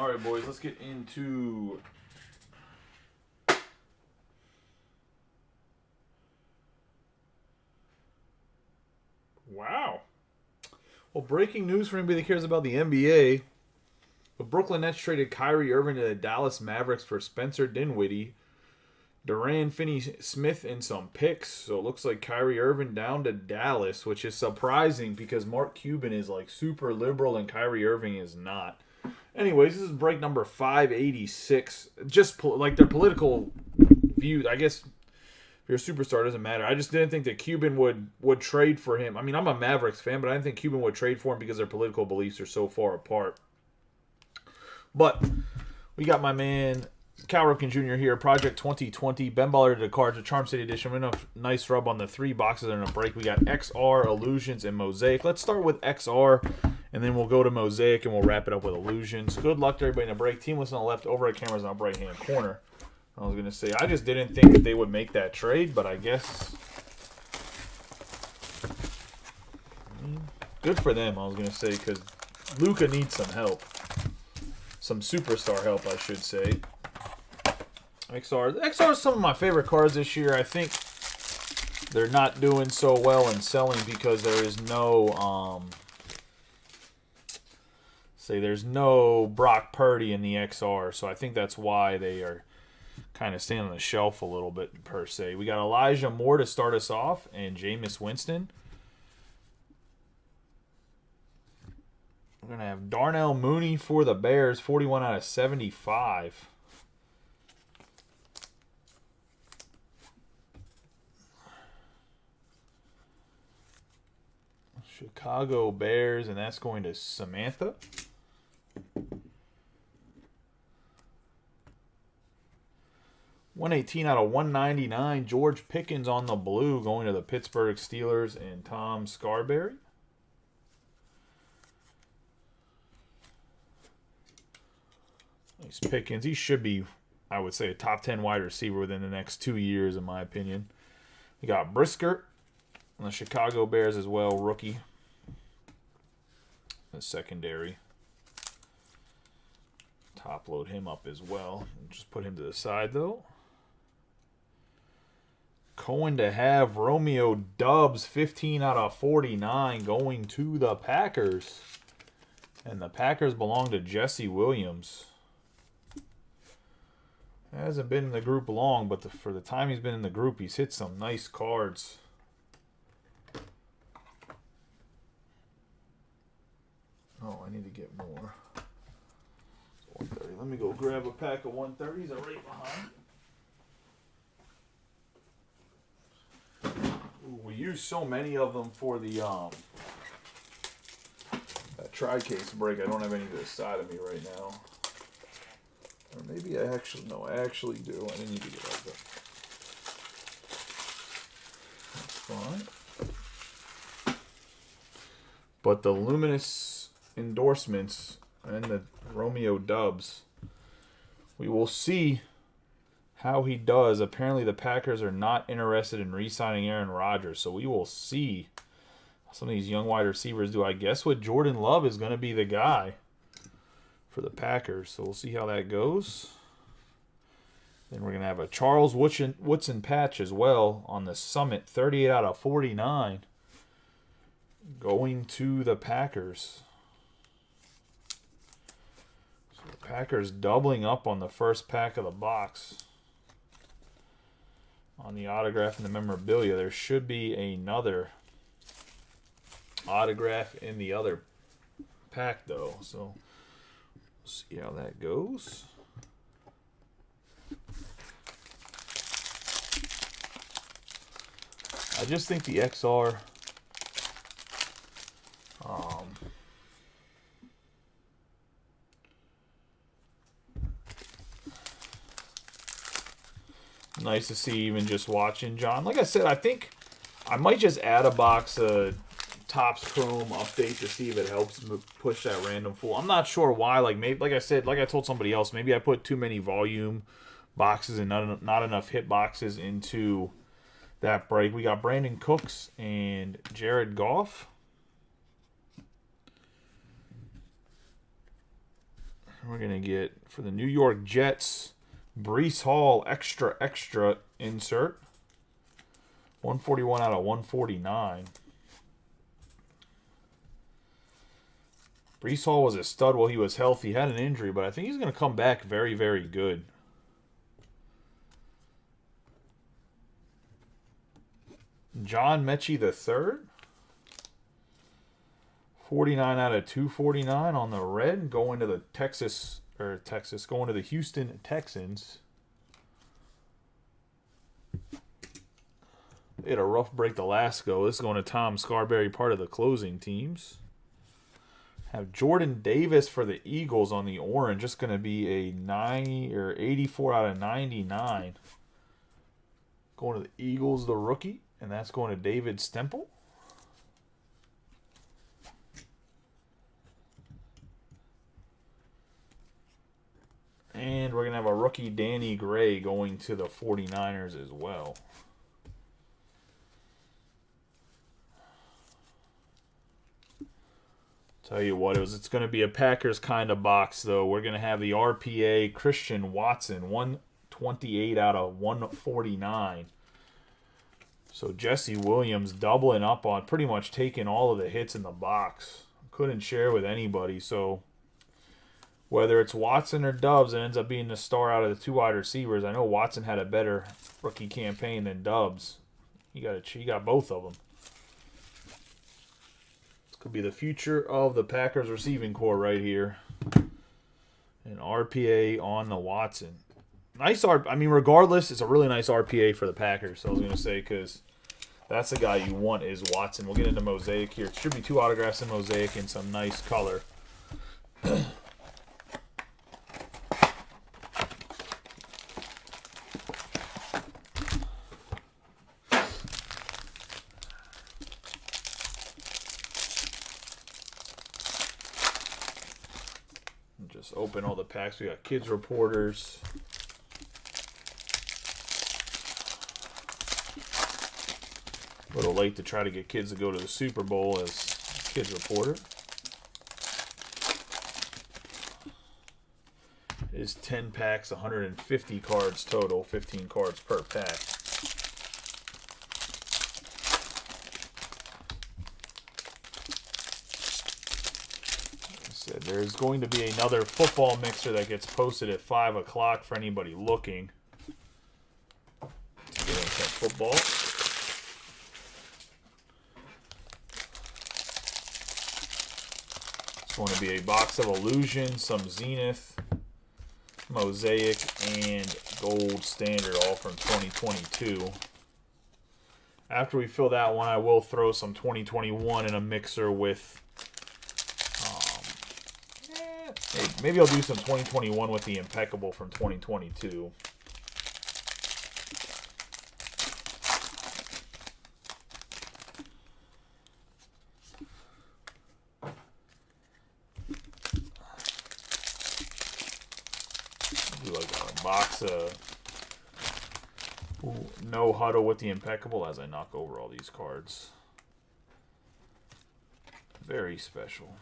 All right, boys, let's get into wow. Well, breaking news for anybody that cares about the NBA. The Brooklyn Nets traded Kyrie Irving to the Dallas Mavericks for Spencer Dinwiddie, Duran Finney-Smith, and some picks. So it looks like Kyrie Irving down to Dallas, which is surprising because Mark Cuban is like super liberal and Kyrie Irving is not. Anyways, this is break number 586. Just like their political views. I guess if you're a superstar, it doesn't matter. I just didn't think that Cuban would trade for him. I mean, I'm a Mavericks fan, but I didn't think Cuban would trade for him because their political beliefs are so far apart. But we got my man Cal Ripken Jr. here, Project 2020, Ben Baller to the cards, a Charm City edition. We're going to have a nice rub on the 3 boxes in a break. We got XR, Illusions, and Mosaic. Let's start with XR, and then we'll go to Mosaic, and we'll wrap it up with Illusions. Good luck to everybody in the break. Team list on the left, overhead cameras on the right-hand corner. I was going to say, I just didn't think that they would make that trade, but I guess good for them, I was going to say, because Luka needs some help. Some superstar help, I should say. XR is some of my favorite cards this year. I think they're not doing so well in selling because there is no there's no Brock Purdy in the XR, so I think that's why they are kind of staying on the shelf a little bit per se. We got Elijah Moore to start us off and Jameis Winston. We're going to have Darnell Mooney for the Bears, 41 out of 75. Chicago Bears, and that's going to Samantha. $118 out of 199. George Pickens on the blue, going to the Pittsburgh Steelers, and Tom Scarberry. Nice Pickens. He should be, I would say, a top 10 wide receiver within the next 2 years, in my opinion. We got Brisker on the Chicago Bears as well, rookie. The secondary. Top load him up as well. Just put him to the side, though. Cohen to have Romeo Dubs, 15 out of 49, going to the Packers. And the Packers belong to Jesse Williams. Hasn't been in the group long, but for the time he's been in the group, he's hit some nice cards. Oh, I need to get more. 130. Let me go grab a pack of 130s. They're right behind. Ooh, we use so many of them for the that tri-case break. I don't have any to the side of me right now. Or maybe I actually, no, I actually do. I didn't need to get like that. That's fine. But the luminous endorsements and the Romeo Dubs, we will see how he does. Apparently the Packers are not interested in re-signing Aaron Rodgers, so we will see how some of these young wide receivers do. I guess what Jordan Love is going to be the guy for the Packers, so we'll see how that goes. Then we're going to have a Charles Woodson patch as well on the Summit, 38 out of 49, going to the Packers. So the Packers doubling up on the first pack of the box. On the autograph and the memorabilia, there should be another autograph in the other pack, though, so see how that goes. I just think the XR nice to see even just watching John. Like I said, I think I might just add a box of Topps Chrome update to see if it helps push that random full. I'm not sure why. Like maybe, like I said, like I told somebody else, maybe I put too many volume boxes and not enough hit boxes into that break. We got Brandon Cooks and Jared Goff. We're going to get, for the New York Jets, Breece Hall extra insert. 141 out of 149. Breece Hall was a stud while he was healthy. He had an injury, but I think he's going to come back very, very good. John Mechie III. 49 out of 249 on the red. Going to the going to the Houston Texans. They had a rough break the last go. This is going to Tom Scarberry, part of the closing teams. Have Jordan Davis for the Eagles on the orange. Just going to be a 84 out of 99. Going to the Eagles, the rookie. And that's going to David Stemple. And we're going to have a rookie Danny Gray going to the 49ers as well. Tell you what, it's going to be a Packers kind of box, though. We're going to have the RPA Christian Watson, 128 out of 149. So Jesse Williams doubling up on pretty much taking all of the hits in the box. Couldn't share with anybody. So whether it's Watson or Doubs, it ends up being the star out of the two wide receivers. I know Watson had a better rookie campaign than Doubs. He got both of them. This could be the future of the Packers receiving core right here. And RPA on the Watson. Regardless, it's a really nice RPA for the Packers. So I was going to say, because that's the guy you want is Watson. We'll get into Mosaic here. It should be 2 autographs in Mosaic in some nice color. Just open all the packs. We got kids reporters. A little late to try to get kids to go to the Super Bowl as kids reporter. It is 10 packs, 150 cards total, 15 cards per pack. Said there's going to be another football mixer that gets posted at 5 o'clock for anybody looking to get into football. It's going to be a box of Illusion, some Zenith, Mosaic, and Gold Standard, all from 2022. After we fill that one, I will throw some 2021 in a mixer with... maybe I'll do some 2021 with the Impeccable from 2022. Do like a box of no huddle with the Impeccable as I knock over all these cards. Very special.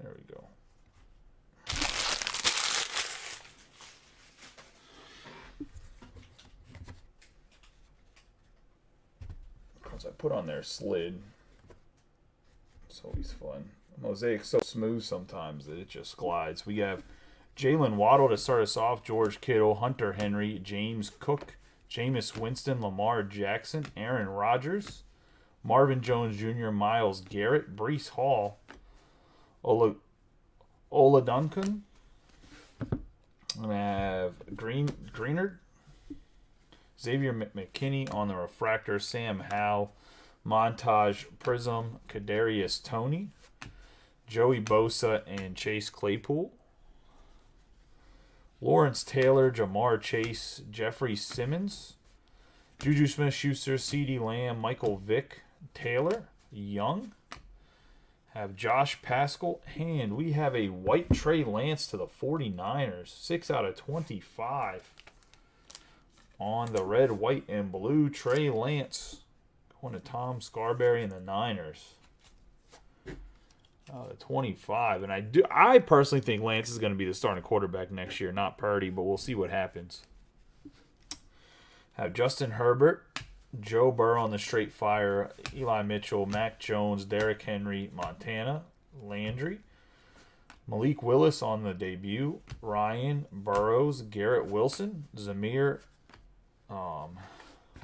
There we go. Cards I put on there slid. It's always fun. Mosaic's so smooth sometimes that it just glides. We have Jalen Waddle to start us off, George Kittle, Hunter Henry, James Cook, Jameis Winston, Lamar Jackson, Aaron Rodgers, Marvin Jones Jr., Myles Garrett, Breece Hall, Ola Duncan. I'm going to have Greenard, Xavier McKinney on the refractor, Sam Howell, Montage Prism, Kadarius Toney, Joey Bosa, and Chase Claypool. Lawrence Taylor, Jamar Chase, Jeffrey Simmons, Juju Smith-Schuster, CeeDee Lamb, Michael Vick, Taylor, Young. Have Josh Paschal, and we have a white Trey Lance to the 49ers. 6 out of 25. On the red, white, and blue, Trey Lance. Going to Tom Scarberry and the Niners. 25. And I personally think Lance is going to be the starting quarterback next year, not Purdy, but we'll see what happens. Have Justin Herbert, Joe Burrow on the straight fire, Eli Mitchell, Mac Jones, Derrick Henry, Montana, Landry, Malik Willis on the debut, Ryan, Burrows, Garrett Wilson, Zamir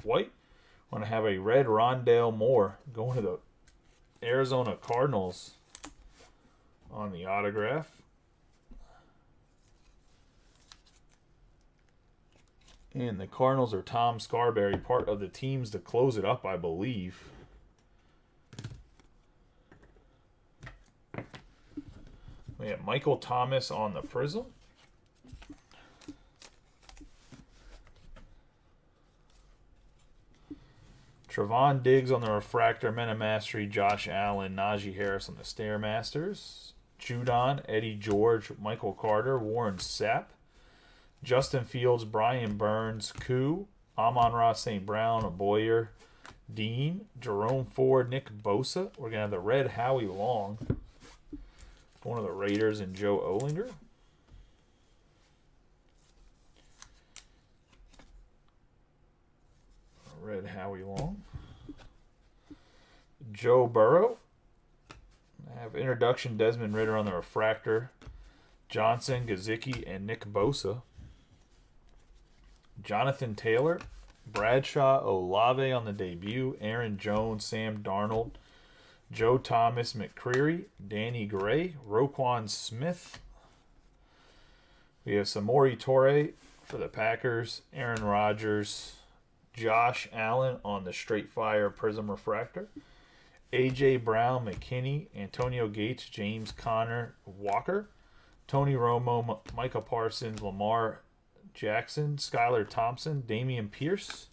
White. Want to have a red Rondale Moore going to the Arizona Cardinals on the autograph. And the Cardinals are Tom Scarberry, part of the teams to close it up, I believe. We have Michael Thomas on the Prism. Trevon Diggs on the Refractor, Men of Mastery, Josh Allen, Najee Harris on the Stairmasters. Judon, Eddie George, Michael Carter, Warren Sapp. Justin Fields, Brian Burns, Koo, Amon-Ra St. Brown, Boyer, Dean, Jerome Ford, Nick Bosa. We're going to have the red Howie Long, one of the Raiders, and Joe Olinger. Red Howie Long. Joe Burrow. I have introduction Desmond Ridder on the Refractor. Johnson, Gazicki, and Nick Bosa. Jonathan Taylor, Bradshaw, Olave on the debut, Aaron Jones, Sam Darnold, Joe Thomas, McCreary, Danny Gray, Roquan Smith. We have Samori Torre for the Packers, Aaron Rodgers, Josh Allen on the Straight Fire Prism Refractor, A.J. Brown, McKinney, Antonio Gates, James Conner, Walker, Tony Romo, Micah Parsons, Lamar Jackson, Skylar Thompson, Damian Pierce.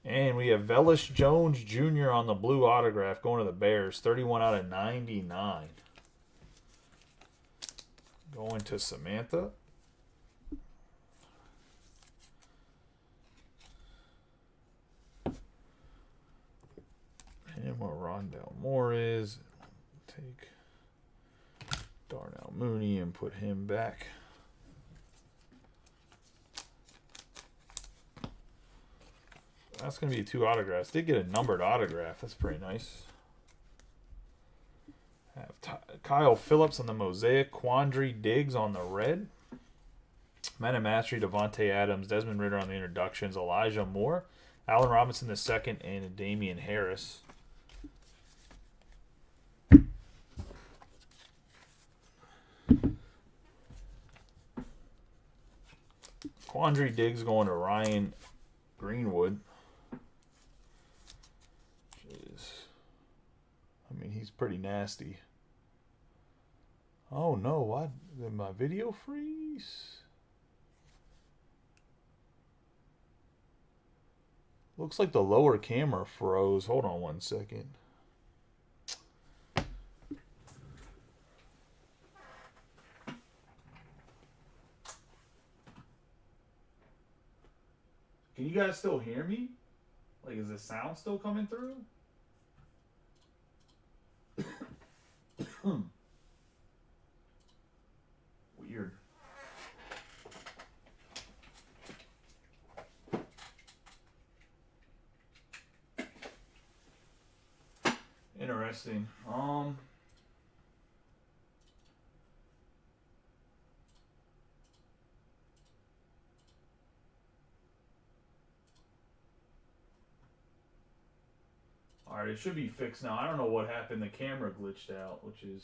And we have Velus Jones Jr. on the blue autograph going to the Bears. 31 out of 99. Going to Samantha. And what Rondale Moore is. Take Darnell Mooney and put him back. That's going to be 2 autographs. Did get a numbered autograph. That's pretty nice. Have Kyle Phillips on the Mosaic. Quandre Diggs on the red. Men of Mastery, Devontae Adams. Desmond Ridder on the introductions. Elijah Moore. Allen Robinson the second. And Damian Harris. Quandre Diggs going to Ryan Greenwood. I mean, he's pretty nasty. Oh no, what? Did my video freeze? Looks like the lower camera froze. Hold on one second. Can you guys still hear me? Like, is the sound still coming through? Weird. Interesting. Alright, it should be fixed now. I don't know what happened. The camera glitched out, which is...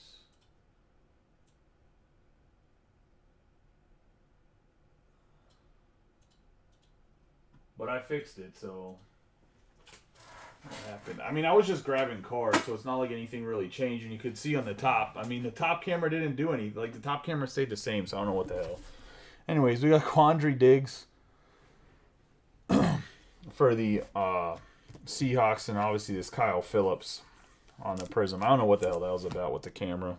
But I fixed it, so... What happened? I mean, I was just grabbing cards, so it's not like anything really changed. And you could see on the top. I mean, the top camera didn't do anything. Like, the top camera stayed the same, so I don't know what the hell. Anyways, we got Quandre Diggs for the... Seahawks, and obviously this Kyle Phillips on the Prism. I don't know what the hell that was about with the camera.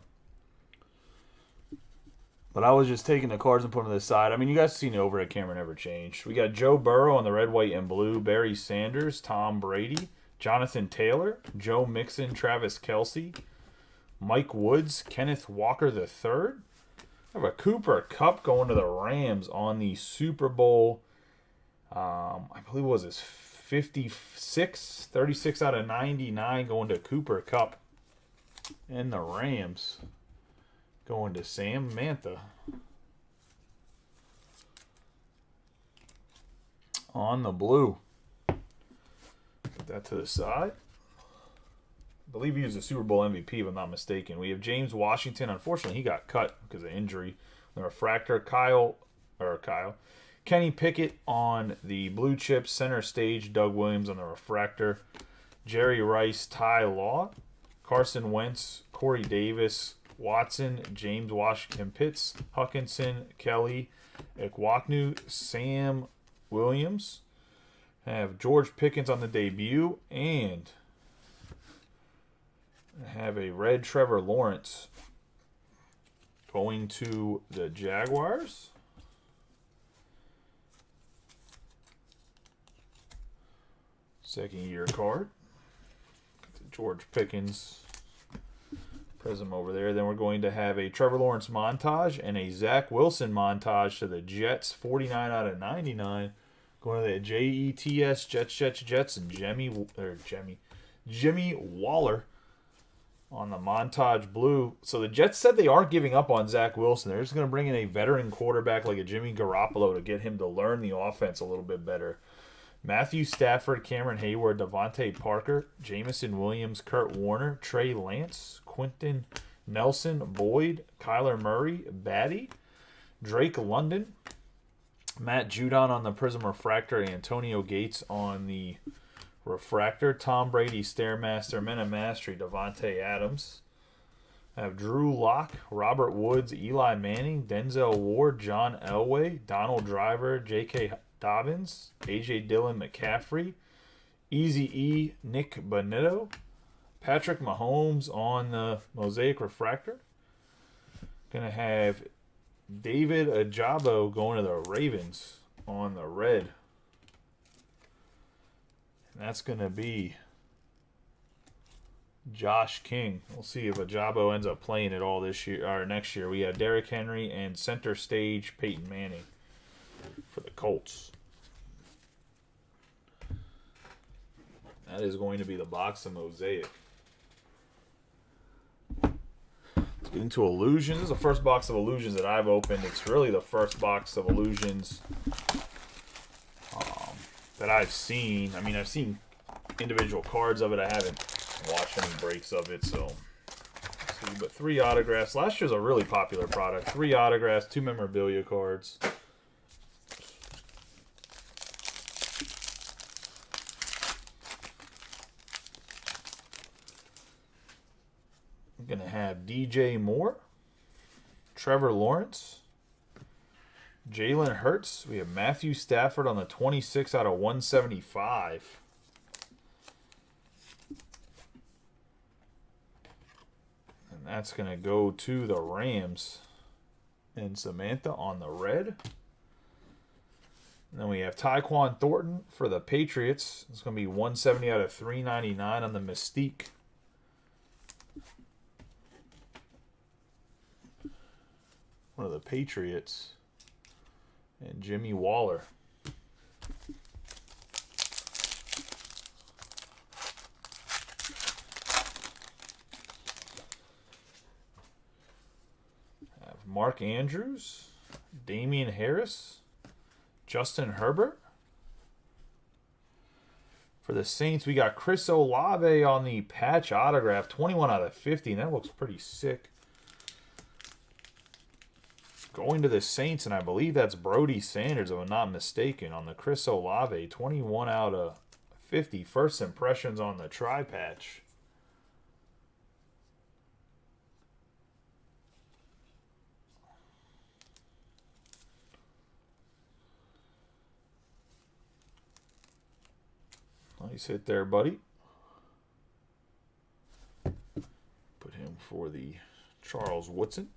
But I was just taking the cards and putting them to the side. I mean, you guys seen the overhead camera never changed. We got Joe Burrow on the red, white, and blue. Barry Sanders, Tom Brady, Jonathan Taylor, Joe Mixon, Travis Kelce, Mike Woods, Kenneth Walker III. I have a Cooper Kupp going to the Rams on the Super Bowl. I believe it was his 56, 36 out of 99 going to Cooper Kupp. And the Rams going to Sam Mantha. On the blue. Put that to the side. I believe he was the Super Bowl MVP, if I'm not mistaken. We have James Washington. Unfortunately, he got cut because of injury. The refractor, Kenny Pickett on the blue chips. Center stage, Doug Williams on the refractor. Jerry Rice, Ty Law. Carson Wentz, Corey Davis, Watson, James Washington Pitts, Hutchinson, Kelly, Ikwaknu, Sam Williams. I have George Pickens on the debut, and I have a red Trevor Lawrence going to the Jaguars. Second year card. George Pickens prism over there. Then we're going to have a Trevor Lawrence montage and a Zach Wilson montage to the Jets, 49 out of 99. Going to the Jets, Jets, and Jimmy Waller on the montage blue. So the Jets said they aren't giving up on Zach Wilson. They're just going to bring in a veteran quarterback like a Jimmy Garoppolo to get him to learn the offense a little bit better. Matthew Stafford, Cameron Hayward, Devontae Parker, Jamison Williams, Kurt Warner, Trey Lance, Quentin Nelson, Boyd, Kyler Murray, Batty, Drake London, Matt Judon on the Prism Refractor, Antonio Gates on the Refractor, Tom Brady, Stairmaster, Mena Mastery, Devontae Adams. I have Drew Lock, Robert Woods, Eli Manning, Denzel Ward, John Elway, Donald Driver, J.K. Dobbins, A.J. Dillon McCaffrey, Eazy-E, Nick Bonitto, Patrick Mahomes on the Mosaic Refractor. Going to have David Ajabo going to the Ravens on the red. And that's going to be Josh King. We'll see if Ajabo ends up playing it all this year or next year. We have Derrick Henry and center stage Peyton Manning for the Colts. That is going to be the box of Mosaic. Let's get into Illusions. This is the first box of Illusions that I've opened. It's really the first box of Illusions that I've seen. I mean, I've seen individual cards of it. I haven't watched any breaks of it, so. But 3 autographs. Last year's a really popular product. 3 autographs, 2 memorabilia cards. I'm going to have DJ Moore, Trevor Lawrence, Jalen Hurts. We have Matthew Stafford on the 26 out of 175. And that's going to go to the Rams. And Samantha on the red. And then we have Tyquan Thornton for the Patriots. It's going to be 170 out of 399 on the Mystique. One of the Patriots. And Jimmy Waller. Have Mark Andrews, Damian Harris, Justin Herbert. For the Saints, we got Chris Olave on the patch autograph, 21 out of 50, and that looks pretty sick. Going to the Saints, and I believe that's Brody Sanders, if I'm not mistaken, on the Chris Olave, 21 out of 50. First impressions on the tri-patch. Nice hit there, buddy. Put him for the Charles Woodson.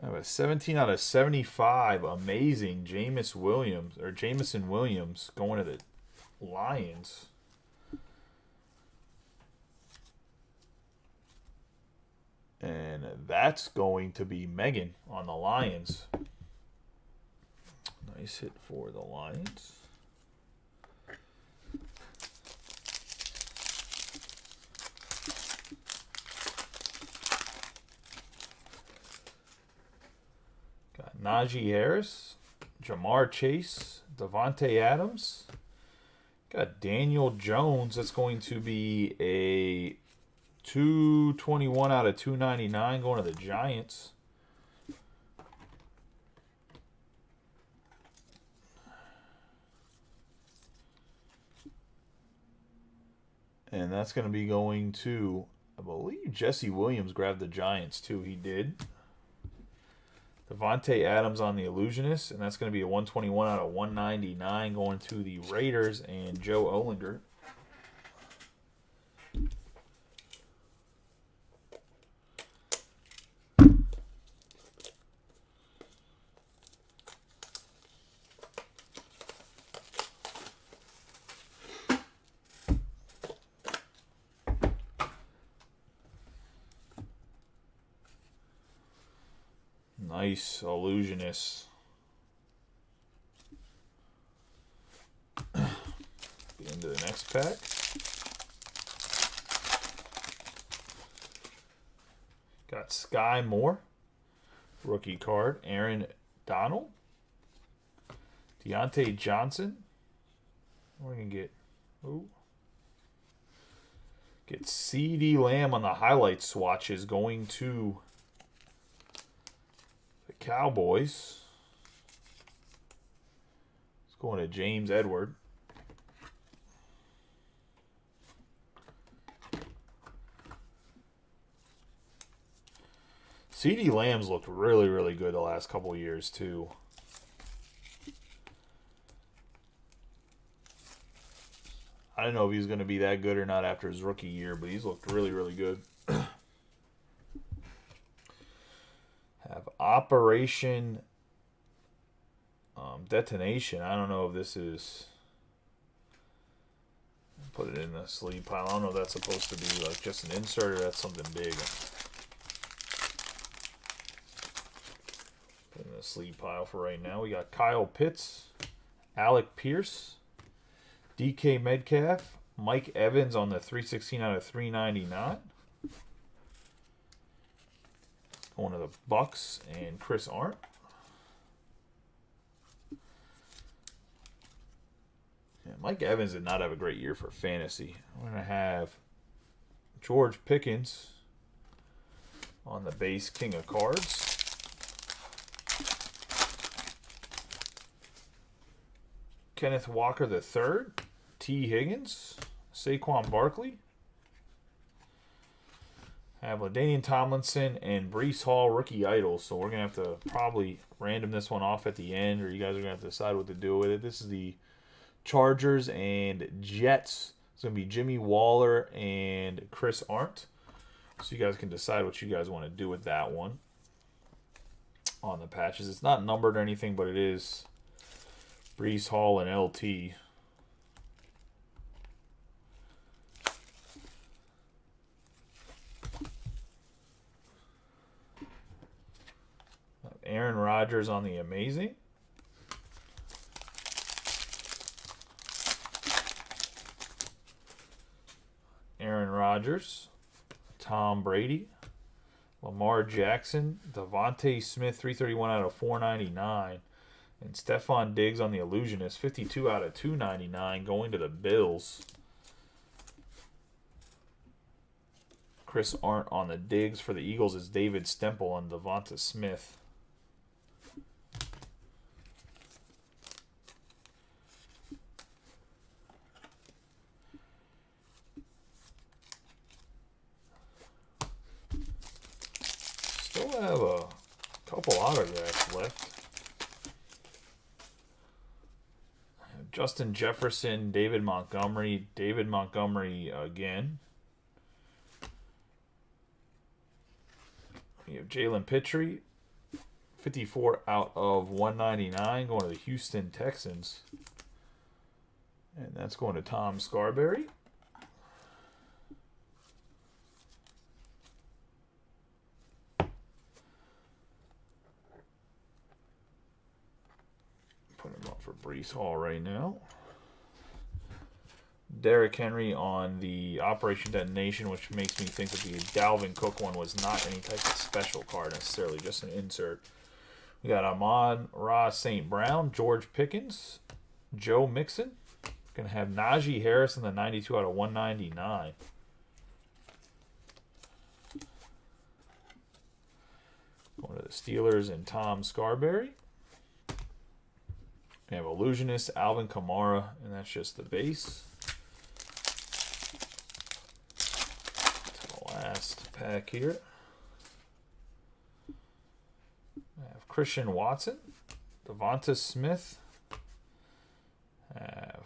I have a 17 out of 75. Amazing Jamison Williams going to the Lions. And that's going to be Megan on the Lions. Nice hit for the Lions. Got Najee Harris, Jamar Chase, Devontae Adams. Got Daniel Jones. That's going to be a 221 out of 299 going to the Giants. And that's going to be going to, I believe Jesse Williams grabbed the Giants too. He did. Devontae Adams on the Illusionist, and that's going to be a 121 out of 199 going to the Raiders and Joe Olinger. Nice Illusionist. Into the next pack. Got Sky Moore. Rookie card. Aaron Donald. Deontay Johnson. We're going to get... Ooh. Get CD Lamb on the highlight swatches going to the Cowboys. It's going to James Edward. CD Lamb's looked really, really good the last couple of years, too. I don't know if he's going to be that good or not after his rookie year, but he's looked really, really good. Have Operation Detonation. I don't know if this is... Put it in the sleeve pile. I don't know if that's supposed to be like just an insert or that's something big. Put in the sleeve pile for right now. We got Kyle Pitts, Alec Pierce, DK Metcalf, Mike Evans on the 316 out of 399. Going to the Bucks and Chris Arndt. Yeah, Mike Evans did not have a great year for fantasy. We're going to have George Pickens on the base King of Cards. Kenneth Walker III, T. Higgins, Saquon Barkley. Have LaDainian Tomlinson and Breece Hall rookie idols. So we're going to have to probably random this one off at the end, or you guys are going to have to decide what to do with it. This is the Chargers and Jets. It's going to be Jimmy Waller and Chris Arndt. So you guys can decide what you guys want to do with that one on the patches. It's not numbered or anything, but it is Breece Hall and LT. Aaron Rodgers on the Amazing. Aaron Rodgers. Tom Brady. Lamar Jackson. Devontae Smith, 331 out of 499. And Stephon Diggs on the Illusionist, 52 out of 299, going to the Bills. Chris Arndt on the Diggs for the Eagles is David Stemple on Devonta Smith. Still have a couple autographs left. Justin Jefferson, David Montgomery again. You have Jalen Pitre, 54 out of 199, going to the Houston Texans. And that's going to Tom Scarberry. for Brees Hall right now. Derrick Henry on the Operation Detonation, which makes me think that the Dalvin Cook one was not any type of special card necessarily, just an insert. We got Amon-Ra St. Brown, George Pickens, Joe Mixon. Going to have Najee Harris in the 92 out of 199. Going to the Steelers and Tom Scarberry. We have Illusionist, Alvin Kamara, and that's just the base. Last pack here. I have Christian Watson, Devonta Smith, I have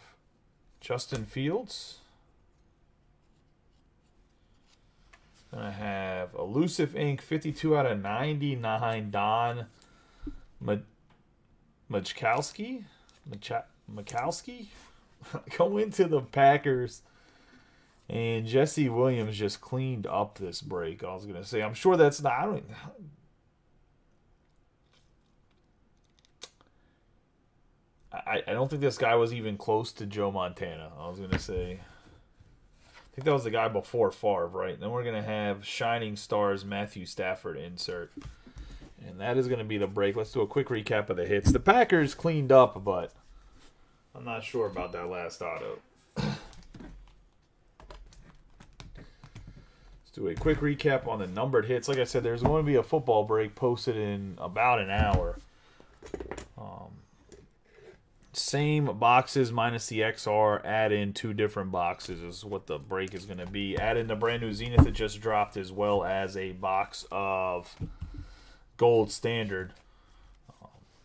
Justin Fields. Then I have Elusive Ink 52 out of 99 Don Majkowski. Go into the Packers. And Jesse Williams just cleaned up this break. I was going to say, I'm sure that's not. I don't think this guy was even close to Joe Montana. I was going to say. I think that was the guy before Favre, right? Then we're going to have Shining Stars Matthew Stafford insert. And that is going to be the break. Let's do a quick recap of the hits. The Packers cleaned up, but I'm not sure about that last auto. Do a quick recap on the numbered hits. Like I said, there's going to be a football break posted in about an hour. Same boxes minus the XR. Add in 2 different boxes is what the break is going to be. Add in the brand new Zenith that just dropped, as well as a box of Gold Standard.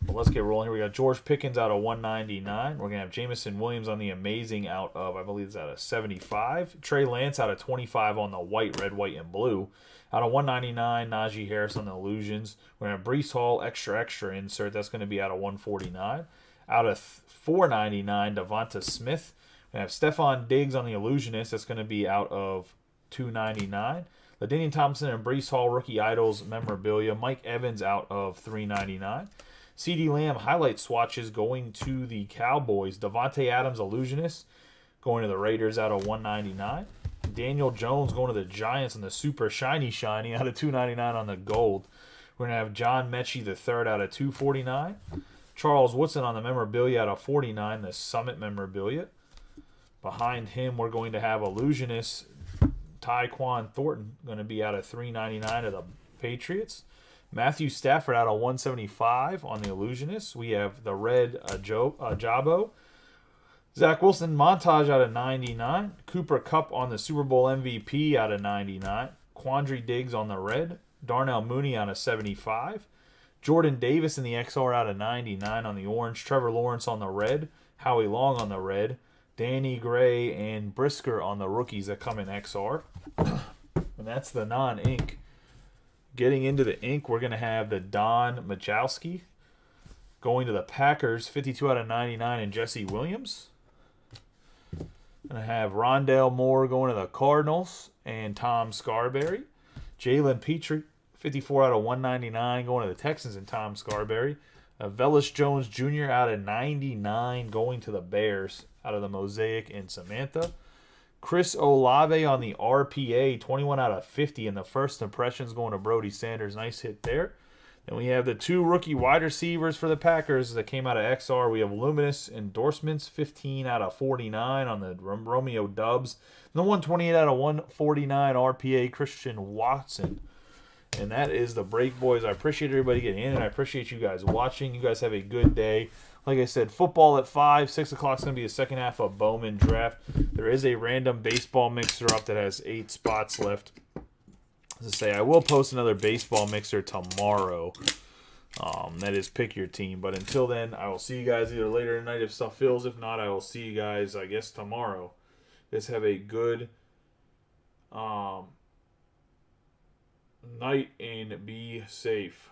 But let's get rolling here. We got George Pickens out of 199. We're going to have Jameson Williams on the Amazing out of, I believe it's out of 75. Trey Lance out of 25 on the white, red, white, and blue. Out of 199, Najee Harris on the Illusions. We're going to have Brees Hall, extra insert. That's going to be out of 149. Out of 499, Devonta Smith. We have Stephon Diggs on the Illusionist. That's going to be out of 299. LaDainian Thompson and Brees Hall, Rookie Idols memorabilia. Mike Evans out of 399. CeeDee Lamb highlight swatches going to the Cowboys. Devontae Adams Illusionist going to the Raiders out of 199. Daniel Jones going to the Giants on the Super Shiny out of 299 on the gold. We're going to have John Mechie III out of 249. Charles Woodson on the memorabilia out of 49, the Summit memorabilia. Behind him, we're going to have Illusionist Tyquan Thornton going to be out of 399 of the Patriots. Matthew Stafford out of 175 on the Illusionist. We have the red Jabo. Zach Wilson montage out of 99. Cooper Kupp on the Super Bowl MVP out of 99. Quandre Diggs on the red. Darnell Mooney out of 75. Jordan Davis in the XR out of 99 on the orange. Trevor Lawrence on the red. Howie Long on the red. Danny Gray and Brisker on the rookies that come in XR. And that's the non-ink. Getting into the ink, we're going to have the Don Majkowski going to the Packers, 52 out of 99, and Jesse Williams. Going to have Rondale Moore going to the Cardinals and Tom Scarberry. Jalen Petrie, 54 out of 199, going to the Texans and Tom Scarberry. Velus Jones Jr. out of 99, going to the Bears out of the Mosaic and Samantha. Chris Olave on the RPA, 21 out of 50, and the first impressions going to Brody Sanders. Nice hit there. Then we have the 2 rookie wide receivers for the Packers that came out of XR. We have Luminous endorsements, 15 out of 49 on the Romeo Dubs. And the 128 out of 149 RPA, Christian Watson. And that is the break, boys. I appreciate everybody getting in, and I appreciate you guys watching. You guys have a good day. Like I said, football at 5, 6 o'clock is going to be the second half of Bowman Draft. There is a random baseball mixer up that has 8 spots left. As I say, I will post another baseball mixer tomorrow. That is pick your team. But until then, I will see you guys either later tonight if stuff fills. If not, I will see you guys, I guess, tomorrow. Just have a good night and be safe.